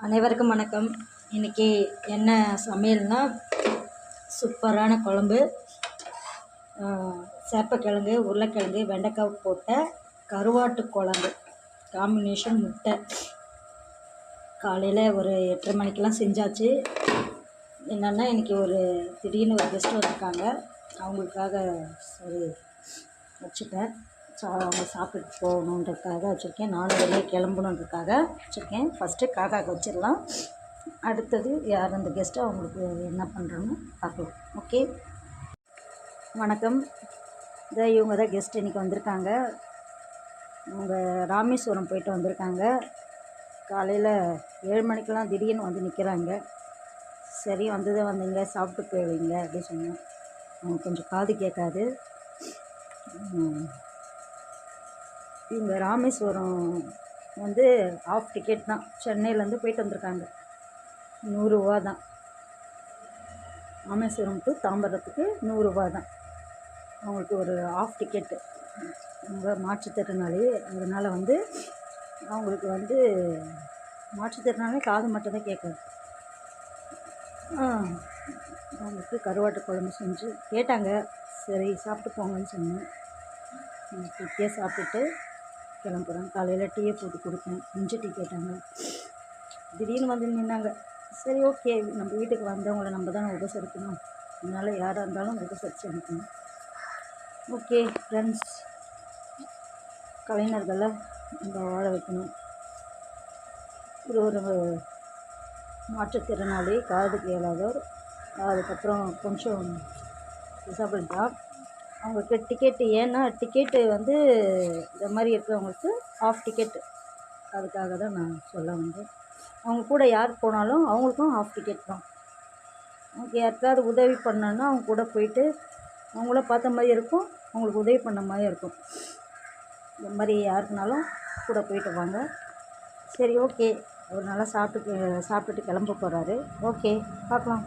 அனைவருக்கும் வணக்கம். இன்றைக்கி என்ன சமையல்னால் சூப்பரான குழம்பு, சேப்பக்கிழங்கு உருளைக்கிழங்கு வெண்டைக்காய் போட்ட கருவாட்டு குழம்பு காம்பினேஷன் முட்டை. காலையில் ஒரு 8:30 மணிக்கெலாம் செஞ்சாச்சு. என்னென்னா இன்றைக்கி திடீர்னு ஒரு கெஸ்ட் வந்திருக்காங்க. அவங்களுக்காக சரி வச்சுட்டேன். அவங்க சாப்பிட்டு போகணுன்றதுக்காக வச்சுருக்கேன். நானும் வெளியே கிளம்பணுன்றதுக்காக வச்சுருக்கேன். ஃபஸ்ட்டு காக்காவுக்கு வச்சிடலாம். அடுத்தது யார் அந்த கெஸ்ட்டு அவங்களுக்கு என்ன பண்ணுறோன்னு பார்க்கலாம். ஓகே, வணக்கம். இவங்க தான் கெஸ்ட் இன்றைக்கி வந்திருக்காங்க. அவங்க ராமேஸ்வரம் போயிட்டு வந்திருக்காங்க. காலையில் 7 மணிக்கெலாம் திடீர்னு வந்து நிற்கிறாங்க. சரி, வந்தீங்க சாப்பிட்டு போவீங்க அப்படின்னு சொன்னேன். அவங்க கொஞ்சம் காது கேட்காது. இவங்க ராமேஸ்வரம் ஆஃப் டிக்கெட் தான். சென்னையிலேருந்து போயிட்டு வந்திருக்காங்க. 100 ரூபா தான். ராமேஸ்வரம் டு தாம்பரத்துக்கு 100 ரூபா தான். அவங்களுக்கு ஒரு ஆஃப் டிக்கெட்டு. அவங்க மாற்றுத்திறனாளி. அதனால் அவங்களுக்கு மாற்றுத்திறனாலே காது மட்டும் தான் கேட்கும். அவங்களுக்கு கருவாட்டு குழம்பு செஞ்சு கேட்டாங்க. சரி சாப்பிட்டு போங்கன்னு சொன்னேன். டீயே சாப்பிட்டுட்டு கிளம்புறேன். காலையில் டீயை போட்டு கொடுத்தேன். இஞ்சி டீ கேட்டாங்க. திடீர்னு வந்து நின்னாங்க. சரி, ஓகே, நம்ம வீட்டுக்கு வந்தவங்களை நம்ம தானே உபசரிக்கணும். அதனால் யாராக இருந்தாலும் உபசரித்து அனுப்பணும். ஓகே ஃப்ரெண்ட்ஸ், கலைஞர்களை நம்ம வாழ வைக்கணும். ஒரு மாற்றுத்திறனாளி, காது கேளாதவர், அதுக்கப்புறம் கொஞ்சம் டிசபிள் தான். அவங்களுக்கு டிக்கெட்டு, ஏன்னா டிக்கெட்டு இந்த மாதிரி இருக்கிறவங்களுக்கு ஆஃப் டிக்கெட்டு. அதுக்காக தான் நான் சொல்ல வந்தேன். அவங்க கூட யார் போனாலும் அவங்களுக்கும் ஆஃப் டிக்கெட் தான். அவங்க யாருக்காவது உதவி பண்ணோன்னா அவங்க கூட போயிட்டு அவங்கள பார்த்த மாதிரி இருக்கும், அவங்களுக்கு உதவி பண்ண மாதிரி இருக்கும். இந்த மாதிரி யாருக்குனாலும் கூட போயிட்டு வாங்க. சரி, ஓகே. அவர் நல்லா சாப்பிட்டுட்டு கிளம்ப போகிறாரு. ஓகே, பார்க்கலாம்.